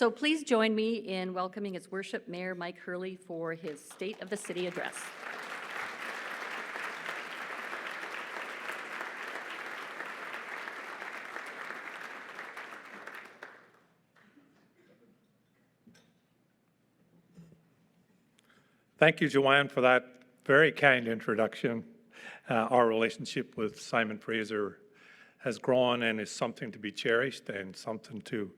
So please join me in welcoming His Worship Mayor Mike Hurley for his State of the City address. Thank you, Joanne, for that very kind introduction. Our relationship with Simon Fraser has grown and is something to be cherished and something to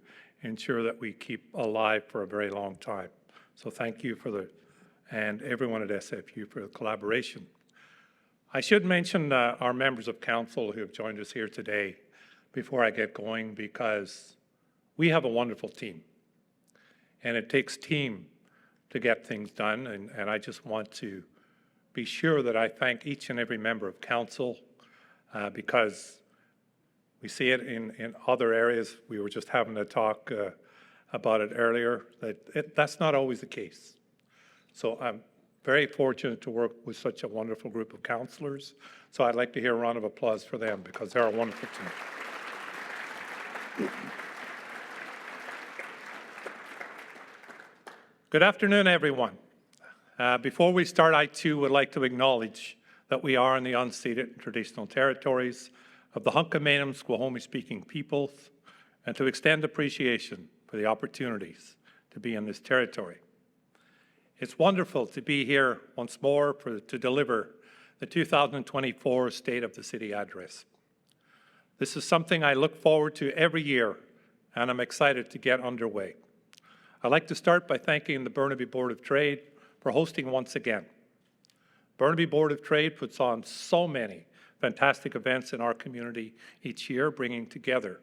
ensure that we keep alive for a very long time. So thank you and everyone at SFU for the collaboration. I should mention our members of council who have joined us here today before I get going, because we have a wonderful team, and it takes team to get things done, and I just want to be sure that I thank each and every member of council because we see it in other areas. We were just having a talk about it earlier, that's not always the case. So I'm very fortunate to work with such a wonderful group of councillors. So I'd like to hear a round of applause for them because they're a wonderful team. Good afternoon, everyone. Before we start, I too would like to acknowledge that we are in the unceded and traditional territories of the Hunkaminam Squamish-speaking peoples, and to extend appreciation for the opportunities to be in this territory. It's wonderful to be here once more to deliver the 2024 State of the City Address. This is something I look forward to every year, and I'm excited to get underway. I'd like to start by thanking the Burnaby Board of Trade for hosting once again. Burnaby Board of Trade puts on so many fantastic events in our community each year, bringing together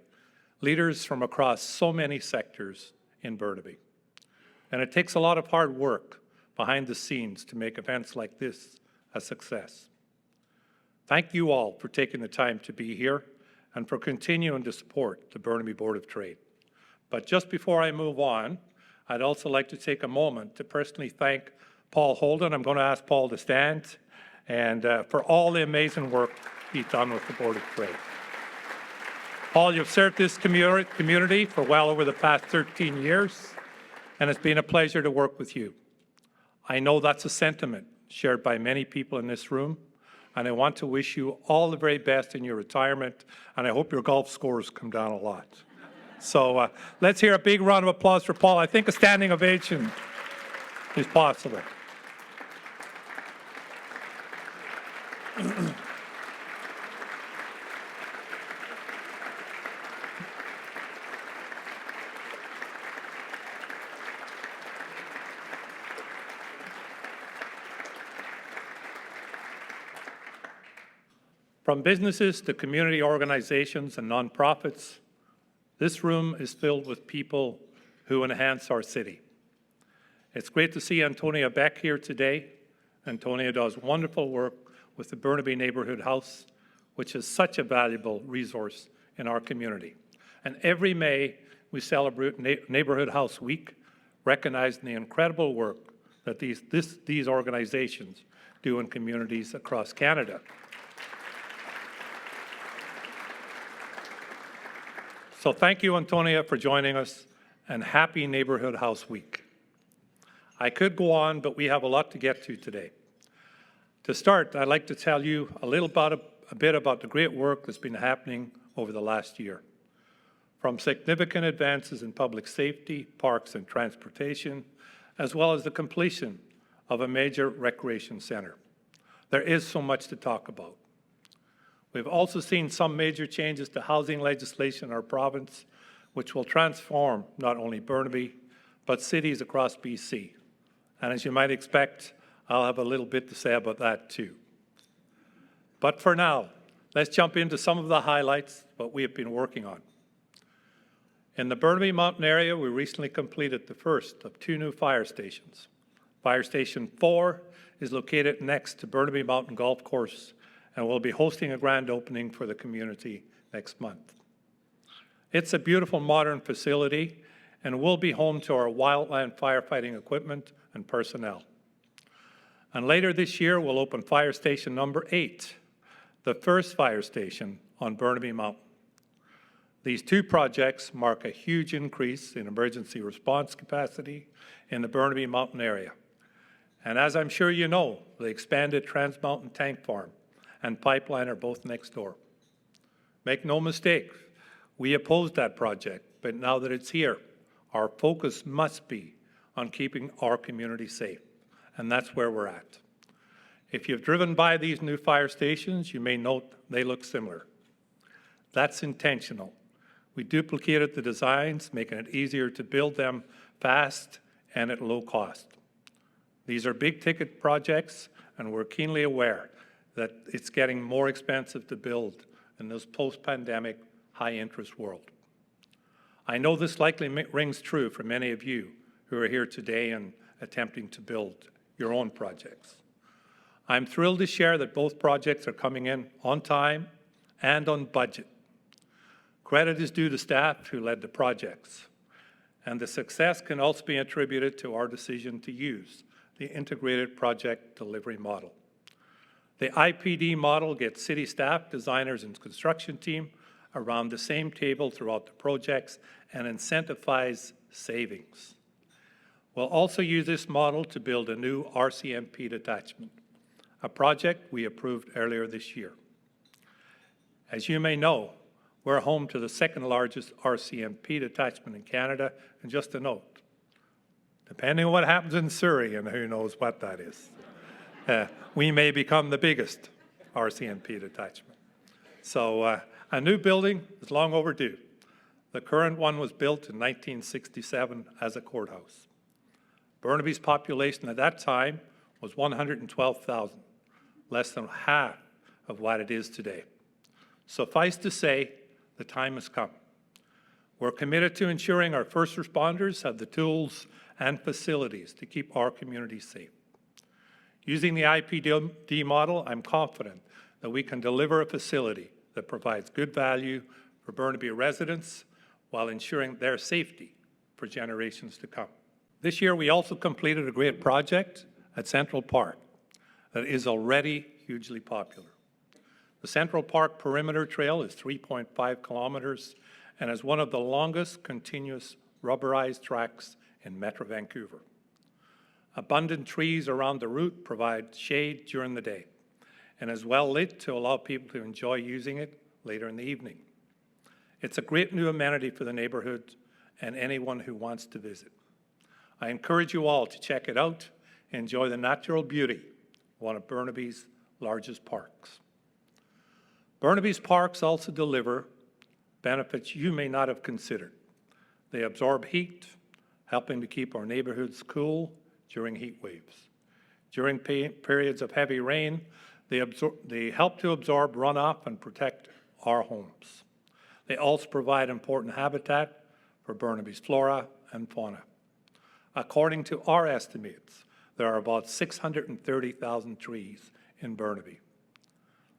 leaders from across so many sectors in Burnaby. And it takes a lot of hard work behind the scenes to make events like this a success. Thank you all for taking the time to be here and for continuing to support the Burnaby Board of Trade. But just before I move on, I'd also like to take a moment to personally thank Paul Holden. I'm going to ask Paul to stand, and for all the amazing work he's done with the Board of Trade. Paul, you've served this community for well over the past 13 years, and it's been a pleasure to work with you. I know that's a sentiment shared by many people in this room, and I want to wish you all the very best in your retirement, and I hope your golf scores come down a lot. So let's hear a big round of applause for Paul. I think a standing ovation is possible. From businesses to community organizations and nonprofits, this room is filled with people who enhance our city. It's great to see Antonia Beck here today. Antonia does wonderful work with the Burnaby Neighbourhood House, which is such a valuable resource in our community. And every May, we celebrate Neighbourhood House Week, recognizing the incredible work that these organizations do in communities across Canada. So thank you, Antonia, for joining us, and happy Neighbourhood House Week. I could go on, but we have a lot to get to today. To start, I'd like to tell you a bit about the great work that's been happening over the last year. From significant advances in public safety, parks and transportation, as well as the completion of a major recreation centre. There is so much to talk about. We've also seen some major changes to housing legislation in our province, which will transform not only Burnaby, but cities across BC. And as you might expect, I'll have a little bit to say about that too. But for now, let's jump into some of the highlights, what we have been working on. In the Burnaby Mountain area, we recently completed the first of 2 new fire stations. Fire Station 4 is located next to Burnaby Mountain Golf Course, and we'll be hosting a grand opening for the community next month. It's a beautiful modern facility and will be home to our wildland firefighting equipment and personnel. And later this year, we'll open Fire Station number 8, the first fire station on Burnaby Mountain. These two projects mark a huge increase in emergency response capacity in the Burnaby Mountain area. And as I'm sure you know, the expanded Trans Mountain Tank Farm and pipeline are both next door. Make no mistake, we opposed that project, but now that it's here, our focus must be on keeping our community safe, and that's where we're at. If you've driven by these new fire stations, you may note they look similar. That's intentional. We duplicated the designs, making it easier to build them fast and at low cost. These are big-ticket projects, and we're keenly aware that it's getting more expensive to build in this post-pandemic, high-interest world. I know this likely rings true for many of you who are here today and attempting to build your own projects. I'm thrilled to share that both projects are coming in on time and on budget. Credit is due to staff who led the projects, and the success can also be attributed to our decision to use the integrated project delivery model. The IPD model gets city staff, designers, and construction team around the same table throughout the projects and incentivize savings. We'll also use this model to build a new RCMP detachment, a project we approved earlier this year. As you may know, we're home to the second largest RCMP detachment in Canada, and just a note, depending on what happens in Surrey, and who knows what that is, we may become the biggest RCMP detachment. So a new building is long overdue. The current one was built in 1967 as a courthouse. Burnaby's population at that time was 112,000, less than half of what it is today. Suffice to say, the time has come. We're committed to ensuring our first responders have the tools and facilities to keep our community safe. Using the IPD model, I'm confident that we can deliver a facility that provides good value for Burnaby residents while ensuring their safety for generations to come. This year, we also completed a great project at Central Park that is already hugely popular. The Central Park Perimeter Trail is 3.5 kilometers and is one of the longest continuous rubberized tracks in Metro Vancouver. Abundant trees around the route provide shade during the day and is well lit to allow people to enjoy using it later in the evening. It's a great new amenity for the neighborhood and anyone who wants to visit. I encourage you all to check it out and enjoy the natural beauty of one of Burnaby's largest parks. Burnaby's parks also deliver benefits you may not have considered. They absorb heat, helping to keep our neighborhoods cool during heat waves. During periods of heavy rain, they help to absorb runoff and protect our homes. They also provide important habitat for Burnaby's flora and fauna. According to our estimates, there are about 630,000 trees in Burnaby.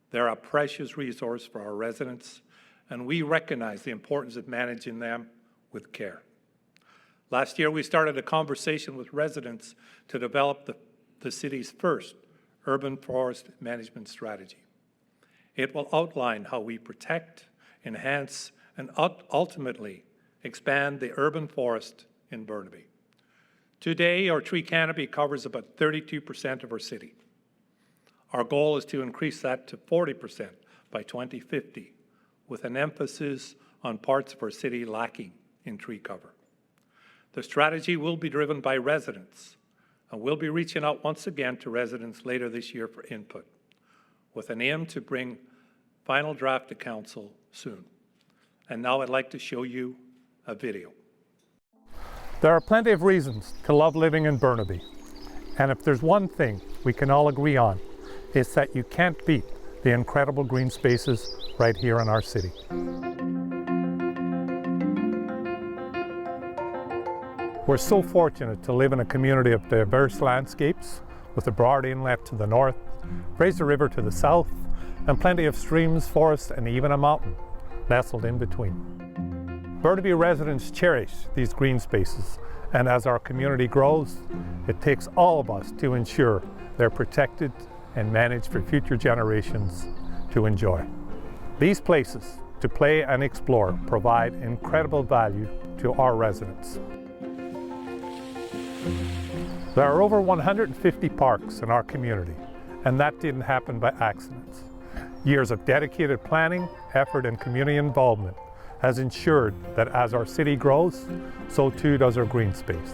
They're a precious resource for our residents, and we recognize the importance of managing them with care. Last year, we started a conversation with residents to develop the city's first urban forest management strategy. It will outline how we protect, enhance, and ultimately expand the urban forest in Burnaby. Today, our tree canopy covers about 32% of our city. Our goal is to increase that to 40% by 2050, with an emphasis on parts of our city lacking in tree cover. The strategy will be driven by residents, and we'll be reaching out once again to residents later this year for input, with an aim to bring final draft to Council soon. And now I'd like to show you a video. There are plenty of reasons to love living in Burnaby, and if there's one thing we can all agree on, it's that you can't beat the incredible green spaces right here in our city. We're so fortunate to live in a community of diverse landscapes, with the Broad Inlet to the north, Fraser River to the south, and plenty of streams, forests, and even a mountain nestled in between. Burnaby residents cherish these green spaces, and as our community grows, it takes all of us to ensure they're protected and managed for future generations to enjoy. These places to play and explore provide incredible value to our residents. There are over 150 parks in our community, and that didn't happen by accident. Years of dedicated planning, effort, and community involvement has ensured that as our city grows, so too does our green space.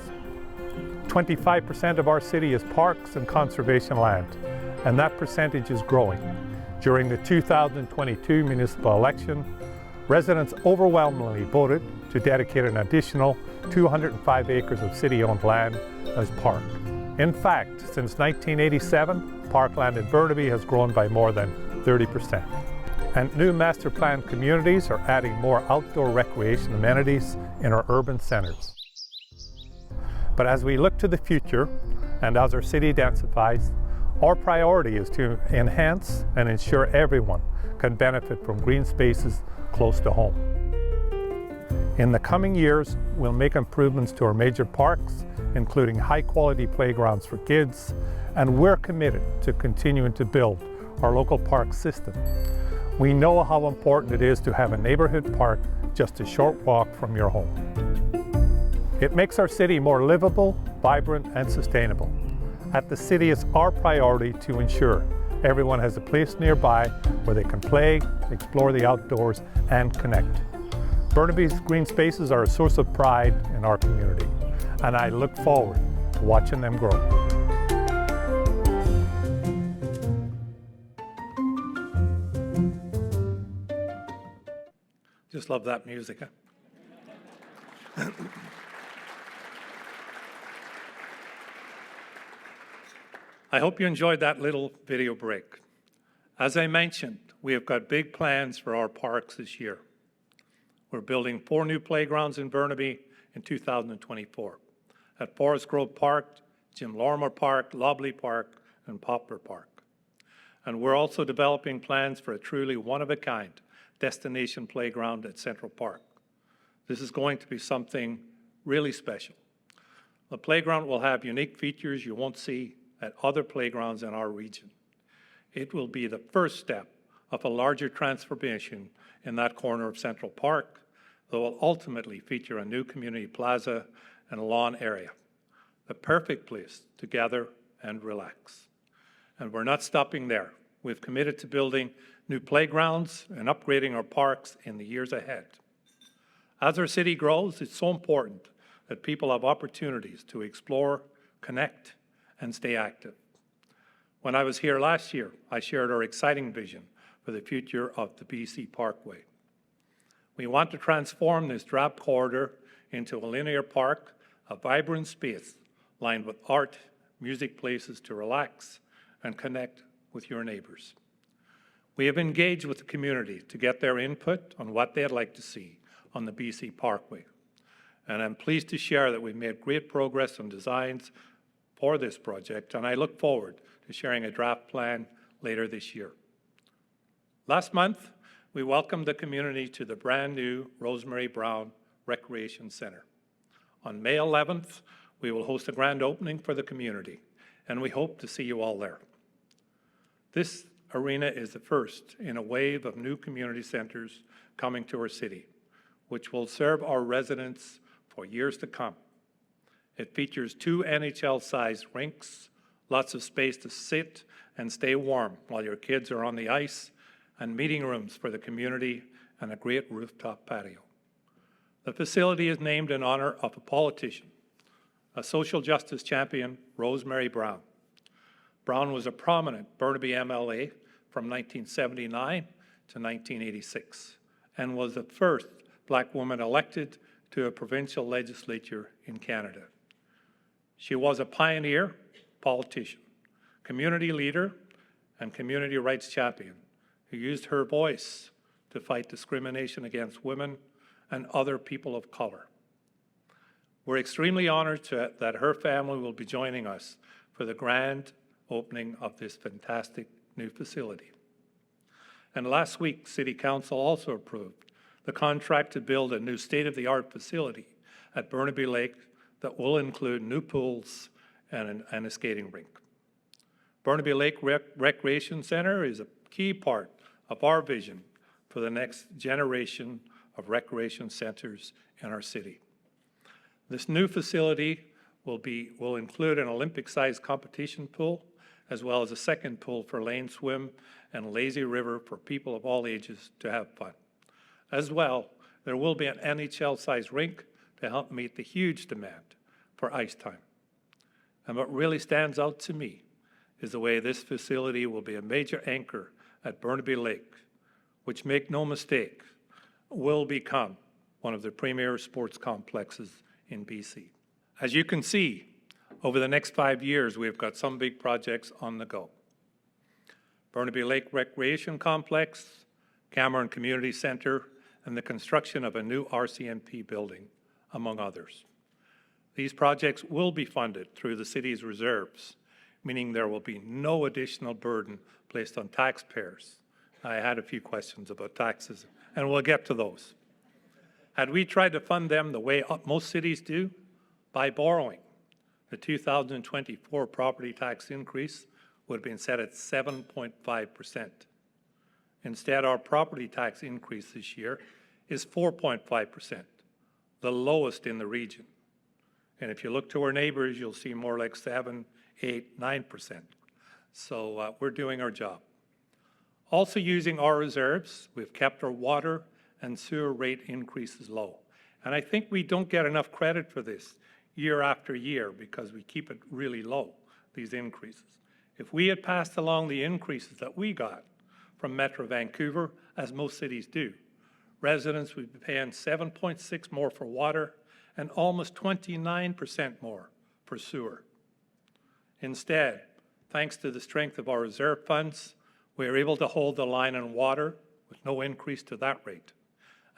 25% of our city is parks and conservation land, and that percentage is growing. During the 2022 municipal election, residents overwhelmingly voted to dedicate an additional 205 acres of city-owned land as park. In fact, since 1987, parkland in Burnaby has grown by more than 30%. And new master planned communities are adding more outdoor recreation amenities in our urban centres. But as we look to the future, and as our city densifies, our priority is to enhance and ensure everyone can benefit from green spaces close to home. In the coming years, we'll make improvements to our major parks, including high-quality playgrounds for kids, and we're committed to continuing to build our local park system. We know how important it is to have a neighborhood park just a short walk from your home. It makes our city more livable, vibrant, and sustainable. At the city, it's our priority to ensure everyone has a place nearby where they can play, explore the outdoors, and connect. Burnaby's green spaces are a source of pride in our community, and I look forward to watching them grow. Just love that music, huh? I hope you enjoyed that little video break. As I mentioned, we have got big plans for our parks this year. We're building 4 new playgrounds in Burnaby in 2024 at Forest Grove Park, Jim Lorimer Park, Lobley Park, and Poplar Park. And we're also developing plans for a truly one-of-a-kind destination playground at Central Park. This is going to be something really special. The playground will have unique features you won't see at other playgrounds in our region. It will be the first step of a larger transformation in that corner of Central Park that will ultimately feature a new community plaza and a lawn area, the perfect place to gather and relax. And we're not stopping there. We've committed to building new playgrounds and upgrading our parks in the years ahead. As our city grows, it's so important that people have opportunities to explore, connect, and stay active. When I was here last year, I shared our exciting vision for the future of the BC Parkway. We want to transform this drab corridor into a linear park, a vibrant space lined with art, music places to relax, and connect with your neighbors. We have engaged with the community to get their input on what they'd like to see on the BC Parkway. And I'm pleased to share that we've made great progress on designs for this project, and I look forward to sharing a draft plan later this year. Last month, we welcomed the community to the brand new Rosemary Brown Recreation Centre. On May 11th, we will host a grand opening for the community, and we hope to see you all there. This arena is the first in a wave of new community centres coming to our city, which will serve our residents for years to come. It features 2 NHL-sized rinks, lots of space to sit and stay warm while your kids are on the ice, and meeting rooms for the community, and a great rooftop patio. The facility is named in honor of a politician, a social justice champion, Rosemary Brown. Brown was a prominent Burnaby MLA from 1979 to 1986, and was the first Black woman elected to a provincial legislature in Canada. She was a pioneer, politician, community leader, and community rights champion who used her voice to fight discrimination against women and other people of color. We're extremely honored that her family will be joining us for the grand opening of this fantastic new facility. And last week, City Council also approved the contract to build a new state-of-the-art facility at Burnaby Lake that will include new pools and a skating rink. Burnaby Lake Recreation Centre is a key part of our vision for for the next generation of recreation centers in our city. This new facility will include an Olympic-sized competition pool, as well as a second pool for lane swim and lazy river for people of all ages to have fun. As well, there will be an NHL-sized rink to help meet the huge demand for ice time. And what really stands out to me is the way this facility will be a major anchor at Burnaby Lake, which, make no mistake, will become one of the premier sports complexes in BC. As you can see, over the next 5 years, we've got some big projects on the go. Burnaby Lake Recreation Complex, Cameron Community Centre, and the construction of a new RCMP building, among others. These projects will be funded through the city's reserves, meaning there will be no additional burden placed on taxpayers. I had a few questions about taxes, and we'll get to those. Had we tried to fund them the way most cities do, by borrowing, the 2024 property tax increase would have been set at 7.5%. Instead, our property tax increase this year is 4.5%, the lowest in the region. And if you look to our neighbors, you'll see more like 7, 8, 9%. So we're doing our job. Also using our reserves, we've kept our water and sewer rate increases low. And I think we don't get enough credit for this year after year because we keep it really low, these increases. If we had passed along the increases that we got from Metro Vancouver, as most cities do, residents would be paying 7.6% more for water and almost 29% more for sewer. Instead, thanks to the strength of our reserve funds, we are able to hold the line on water with no increase to that rate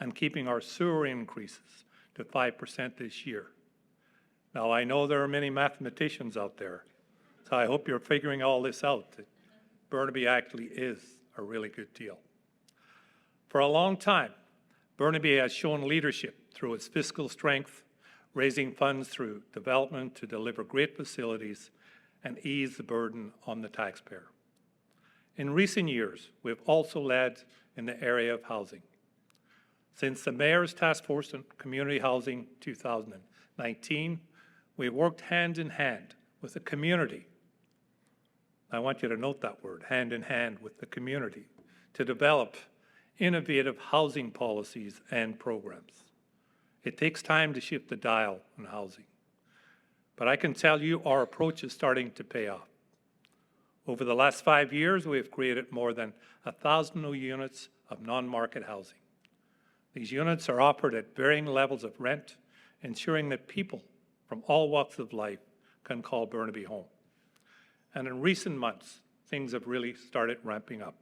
and keeping our sewer increases to 5% this year. Now, I know there are many mathematicians out there, so I hope you're figuring all this out, that Burnaby actually is a really good deal. For a long time, Burnaby has shown leadership through its fiscal strength, raising funds through development to deliver great facilities and ease the burden on the taxpayer. In recent years, we've also led in the area of housing. Since the Mayor's Task Force on Community Housing 2019, we've worked hand in hand with the community. I want you to note that word, hand in hand with the community, to develop innovative housing policies and programs. It takes time to shift the dial on housing, but I can tell you our approach is starting to pay off. Over the last 5 years, we have created more than 1,000 new units of non-market housing. These units are offered at varying levels of rent, ensuring that people from all walks of life can call Burnaby home. And in recent months, things have really started ramping up.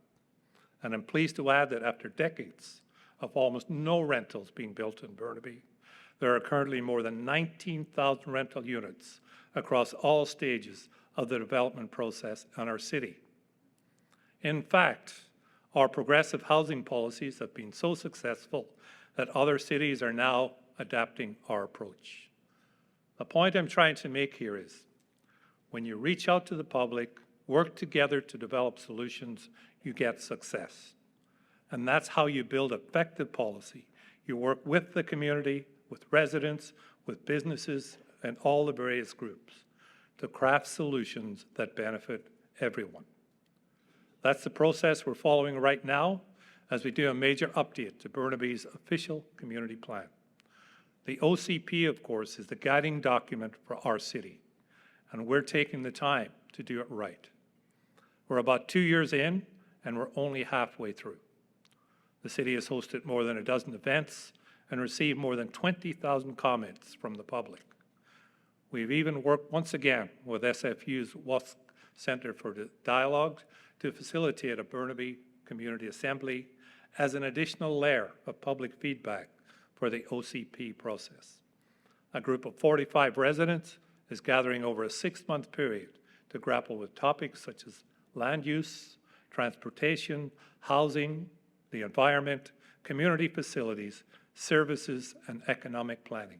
And I'm pleased to add that after decades of almost no rentals being built in Burnaby, there are currently more than 19,000 rental units across all stages of the development process in our city. In fact, our progressive housing policies have been so successful that other cities are now adapting our approach. The point I'm trying to make here is, when you reach out to the public, work together to develop solutions, you get success. And that's how you build effective policy. You work with the community, with residents, with businesses, and all the various groups to craft solutions that benefit everyone. That's the process we're following right now as we do a major update to Burnaby's official community plan. The OCP, of course, is the guiding document for our city, and we're taking the time to do it right. We're about 2 years in, and we're only halfway through. The city has hosted more than a dozen events and received more than 20,000 comments from the public. We've even worked once again with SFU's WASC Centre for Dialogue to facilitate a Burnaby Community Assembly as an additional layer of public feedback for the OCP process. A group of 45 residents is gathering over a 6-month period to grapple with topics such as land use, transportation, housing, the environment, community facilities, services, and economic planning.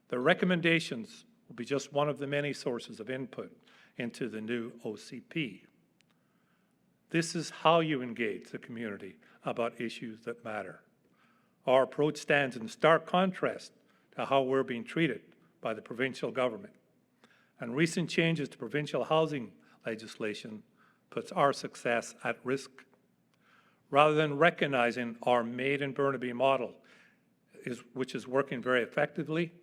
The recommendations will be just one of the many sources of input into the new OCP. This is how you engage the community about issues that matter. Our approach stands in stark contrast to how we're being treated by the provincial government. And recent changes to provincial housing legislation puts our success at risk. Rather than recognizing our Made in Burnaby model, which is working very effectively,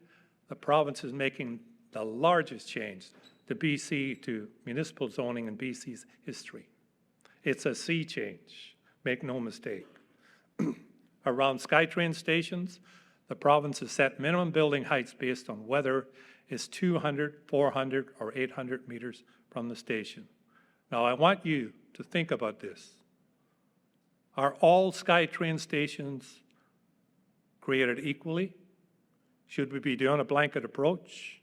the province is making the largest change to BC, to municipal zoning in BC's history. It's a sea change, make no mistake. Around SkyTrain stations, the province has set minimum building heights based on whether it's 200, 400, or 800 meters from the station. Now, I want you to think about this. Are all SkyTrain stations created equally? Should we be doing a blanket approach?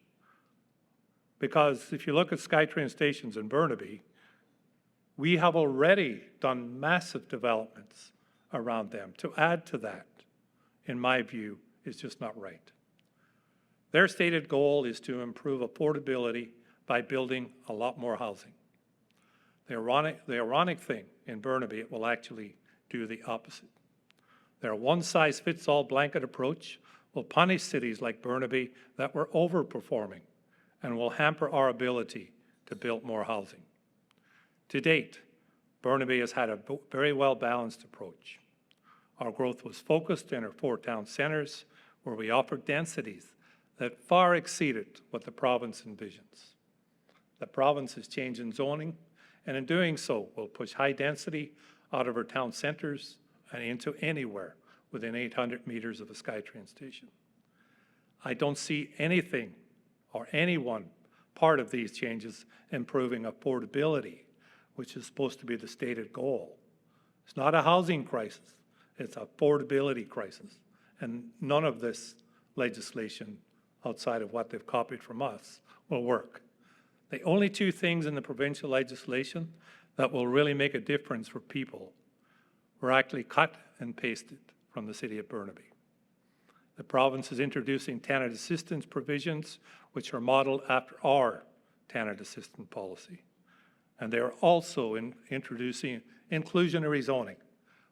Because if you look at SkyTrain stations in Burnaby, we have already done massive developments around them. To add to that, in my view, is just not right. Their stated goal is to improve affordability by building a lot more housing. The ironic thing in Burnaby, it will actually do the opposite. Their one-size-fits-all blanket approach will punish cities like Burnaby that were overperforming and will hamper our ability to build more housing. To date, Burnaby has had a very well-balanced approach. Our growth was focused in our 4 town centres, where we offered densities that far exceeded what the province envisions. The province is changing zoning, and in doing so, will push high density out of our town centres and into anywhere within 800 meters of a SkyTrain station. I don't see anything or anyone part of these changes improving affordability, which is supposed to be the stated goal. It's not a housing crisis, it's an affordability crisis. And none of this legislation, outside of what they've copied from us, will work. The only 2 things in the provincial legislation that will really make a difference for people were actually cut and pasted from the city of Burnaby. The province is introducing tenant assistance provisions, which are modeled after our tenant assistance policy. And they are also introducing inclusionary zoning,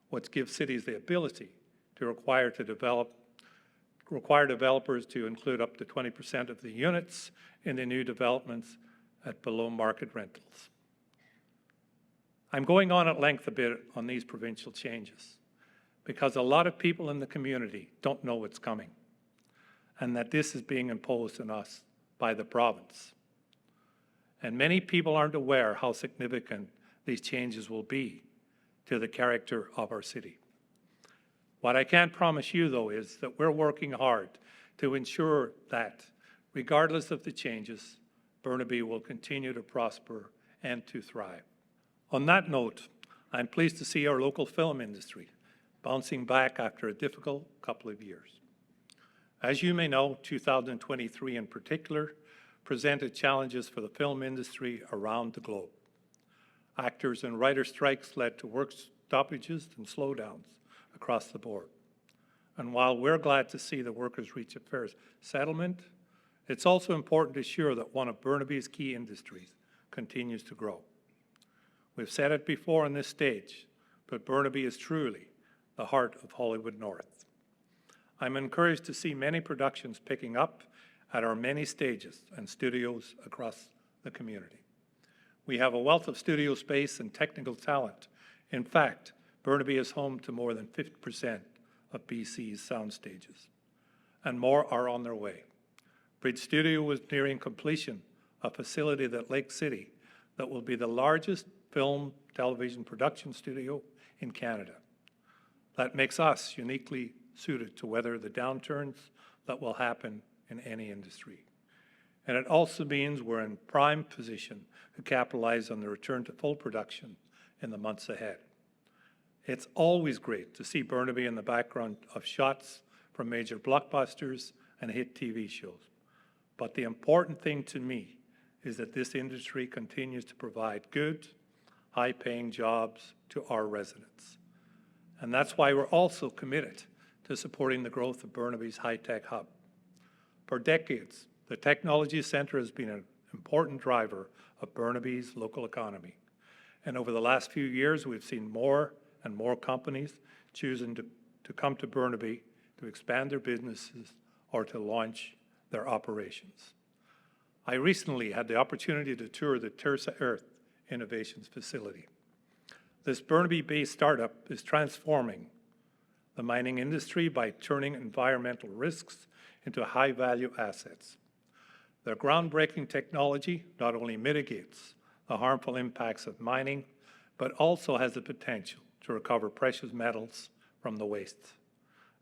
which gives cities the ability to require developers to include up to 20% of the units in the new developments at below market rentals. I'm going on at length a bit on these provincial changes because a lot of people in the community don't know what's coming and that this is being imposed on us by the province. And many people aren't aware how significant these changes will be to the character of our city. What I can promise you, though, is that we're working hard to ensure that, regardless of the changes, Burnaby will continue to prosper and to thrive. On that note, I'm pleased to see our local film industry bouncing back after a difficult couple of years. As you may know, 2023 in particular presented challenges for the film industry around the globe. Actors and writer strikes led to work stoppages and slowdowns across the board. And while we're glad to see the workers reach a fair settlement, it's also important to ensure that one of Burnaby's key industries continues to grow. We've said it before on this stage, but Burnaby is truly the heart of Hollywood North. I'm encouraged to see many productions picking up at our many stages and studios across the community. We have a wealth of studio space and technical talent. In fact, Burnaby is home to more than 50% of BC's sound stages, and more are on their way. Bridge Studio is nearing completion, a facility at Lake City that will be the largest film television production studio in Canada. That makes us uniquely suited to weather the downturns that will happen in any industry. And it also means we're in prime position to capitalize on the return to full production in the months ahead. It's always great to see Burnaby in the background of shots from major blockbusters and hit TV shows. But the important thing to me is that this industry continues to provide good, high-paying jobs to our residents. And that's why we're also committed to supporting the growth of Burnaby's high-tech hub. For decades, the Technology Centre has been an important driver of Burnaby's local economy. And over the last few years, we've seen more and more companies choosing to come to Burnaby to expand their businesses or to launch their operations. I recently had the opportunity to tour the Tersa Earth Innovations facility. This Burnaby-based startup is transforming the mining industry by turning environmental risks into high-value assets. Their groundbreaking technology not only mitigates the harmful impacts of mining, but also has the potential to recover precious metals from the waste.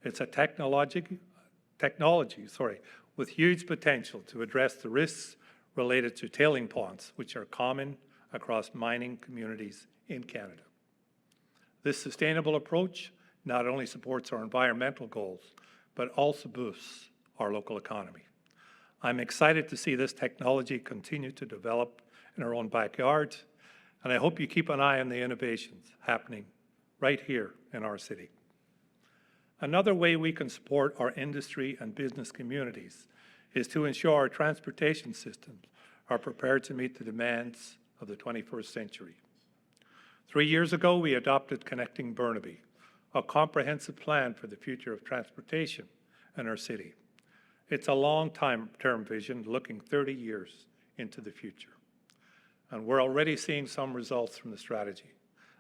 It's a technology with huge potential to address the risks related to tailing ponds, which are common across mining communities in Canada. This sustainable approach not only supports our environmental goals, but also boosts our local economy. I'm excited to see this technology continue to develop in our own backyard, and I hope you keep an eye on the innovations happening right here in our city. Another way we can support our industry and business communities is to ensure our transportation systems are prepared to meet the demands of the 21st century. 3 years ago, we adopted Connecting Burnaby, a comprehensive plan for the future of transportation in our city. It's a long-term vision looking 30 years into the future. And we're already seeing some results from the strategy.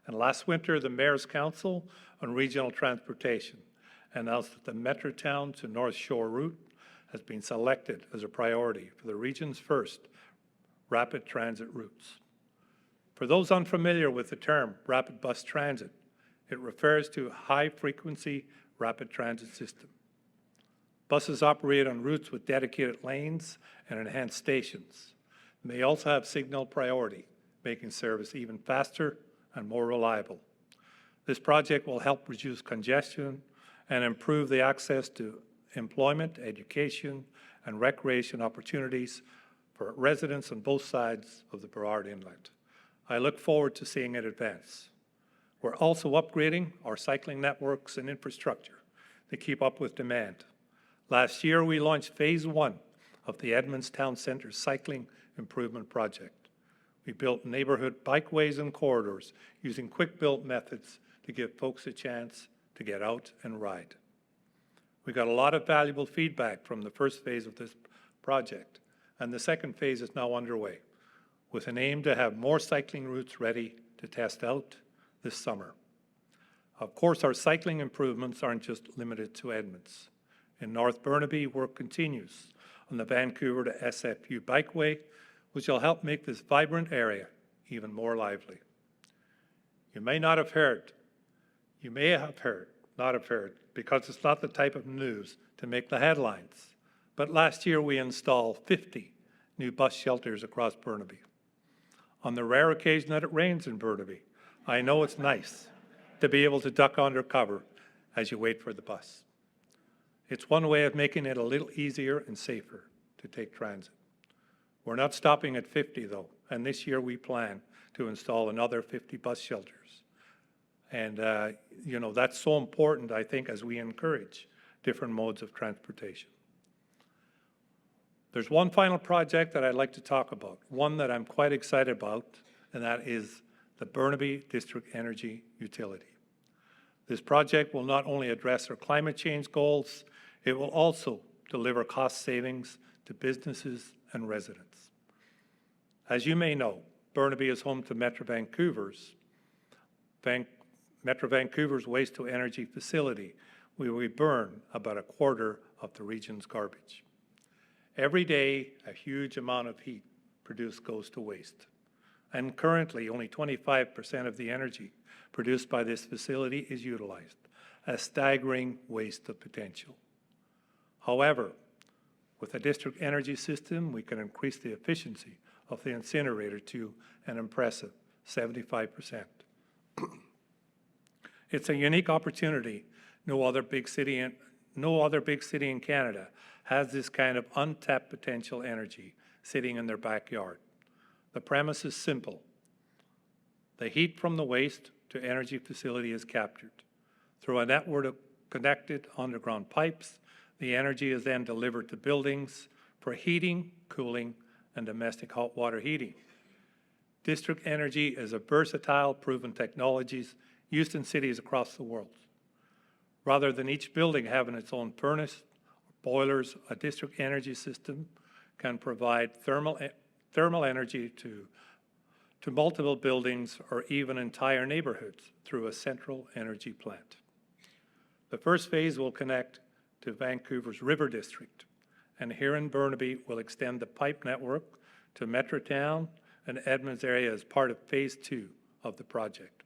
And last winter, the Mayor's Council on Regional Transportation announced that the Metrotown to North Shore route has been selected as a priority for the region's first rapid transit routes. For those unfamiliar with the term rapid bus transit, it refers to a high-frequency rapid transit system. Buses operate on routes with dedicated lanes and enhanced stations. They also have signal priority, making service even faster and more reliable. This project will help reduce congestion and improve the access to employment, education, and recreation opportunities for residents on both sides of the Burrard Inlet. I look forward to seeing it advance. We're also upgrading our cycling networks and infrastructure to keep up with demand. Last year, we launched Phase 1 of the Edmonds Town Centre Cycling Improvement Project. We built neighbourhood bikeways and corridors using quick-built methods to give folks a chance to get out and ride. We got a lot of valuable feedback from the first phase of this project, and the second phase is now underway, with an aim to have more cycling routes ready to test out this summer. Of course, our cycling improvements aren't just limited to Edmonds. In North Burnaby, work continues on the Vancouver to SFU Bikeway, which will help make this vibrant area even more lively. You may have heard, because it's not the type of news to make the headlines, but last year we installed 50 new bus shelters across Burnaby. On the rare occasion that it rains in Burnaby, I know it's nice to be able to duck under cover as you wait for the bus. It's one way of making it a little easier and safer to take transit. We're not stopping at 50 though, and this year we plan to install another 50 bus shelters. And that's so important, I think, as we encourage different modes of transportation. There's one final project that I'd like to talk about, one that I'm quite excited about, and that is the Burnaby District Energy Utility. This project will not only address our climate change goals, it will also deliver cost savings to businesses and residents. As you may know, Burnaby is home to Metro Vancouver's waste-to-energy facility, where we burn about a quarter of the region's garbage. Every day, a huge amount of heat produced goes to waste. And currently, only 25% of the energy produced by this facility is utilized, a staggering waste of potential. However, with a district energy system, we can increase the efficiency of the incinerator to an impressive 75%. It's a unique opportunity. No other big city in Canada has this kind of untapped potential energy sitting in their backyard. The premise is simple. The heat from the waste to energy facility is captured. Through a network of connected underground pipes, the energy is then delivered to buildings for heating, cooling, and domestic hot water heating. District energy is a versatile, proven technology used in cities across the world. Rather than each building having its own furnace, boilers, a district energy system can provide thermal energy to multiple buildings or even entire neighborhoods through a central energy plant. The first phase will connect to Vancouver's River District, and here in Burnaby will extend the pipe network to Metrotown and Edmonds area as part of phase 2 of the project.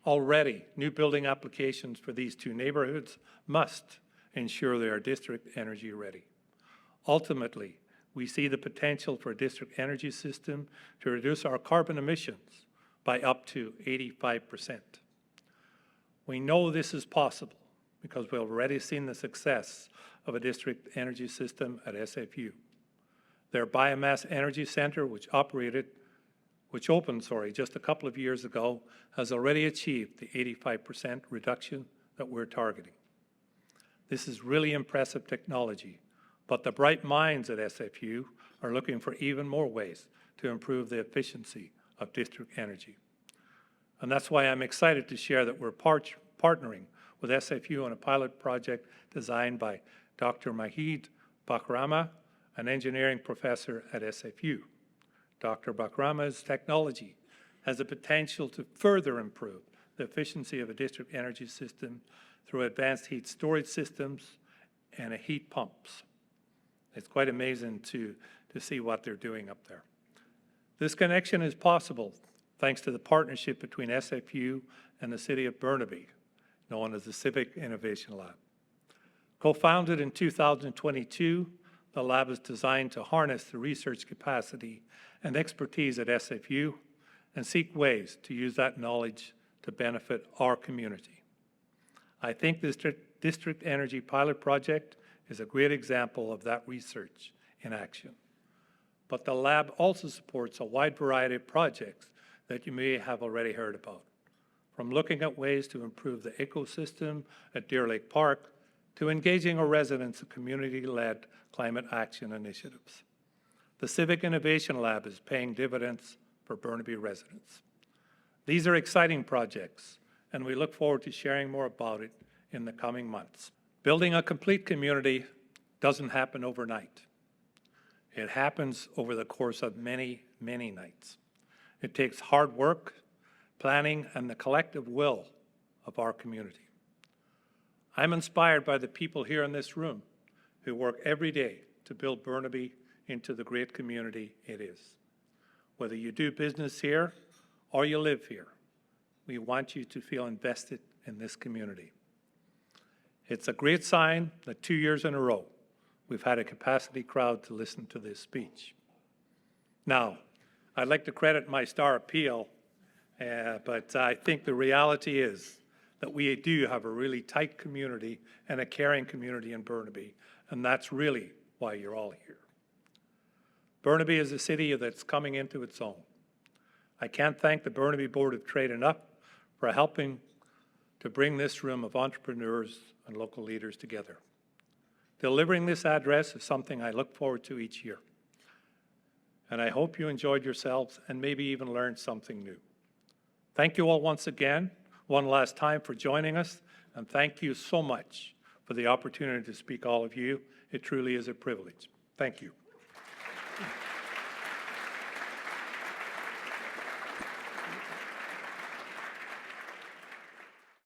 Already, new building applications for these two neighborhoods must ensure they are district energy ready. Ultimately, we see the potential for a district energy system to reduce our carbon emissions by up to 85%. We know this is possible because we've already seen the success of a district energy system at SFU. Their biomass energy center, which opened just a couple of years ago, has already achieved the 85% reduction that we're targeting. This is really impressive technology, but the bright minds at SFU are looking for even more ways to improve the efficiency of district energy. And that's why I'm excited to share that we're partnering with SFU on a pilot project designed by Dr. Mahid Bakrama, an engineering professor at SFU. Dr. Bakrama's technology has the potential to further improve the efficiency of a district energy system through advanced heat storage systems and heat pumps. It's quite amazing to see what they're doing up there. This connection is possible thanks to the partnership between SFU and the City of Burnaby, known as the Civic Innovation Lab. Co-founded in 2022, the lab is designed to harness the research capacity and expertise at SFU and seek ways to use that knowledge to benefit our community. I think this district energy pilot project is a great example of that research in action. But the lab also supports a wide variety of projects that you may have already heard about, from looking at ways to improve the ecosystem at Deer Lake Park to engaging our residents in community-led climate action initiatives. The Civic Innovation Lab is paying dividends for Burnaby residents. These are exciting projects, and we look forward to sharing more about it in the coming months. Building a complete community doesn't happen overnight. It happens over the course of many, many nights. It takes hard work, planning, and the collective will of our community. I'm inspired by the people here in this room who work every day to build Burnaby into the great community it is. Whether you do business here or you live here, we want you to feel invested in this community. It's a great sign that 2 years in a row, we've had a capacity crowd to listen to this speech. Now, I'd like to credit my star appeal, but I think the reality is that we do have a really tight community and a caring community in Burnaby, and that's really why you're all here. Burnaby is a city that's coming into its own. I can't thank the Burnaby Board of Trade enough for helping to bring this room of entrepreneurs and local leaders together. Delivering this address is something I look forward to each year. And I hope you enjoyed yourselves and maybe even learned something new. Thank you all once again, one last time for joining us, and thank you so much for the opportunity to speak to all of you. It truly is a privilege. Thank you.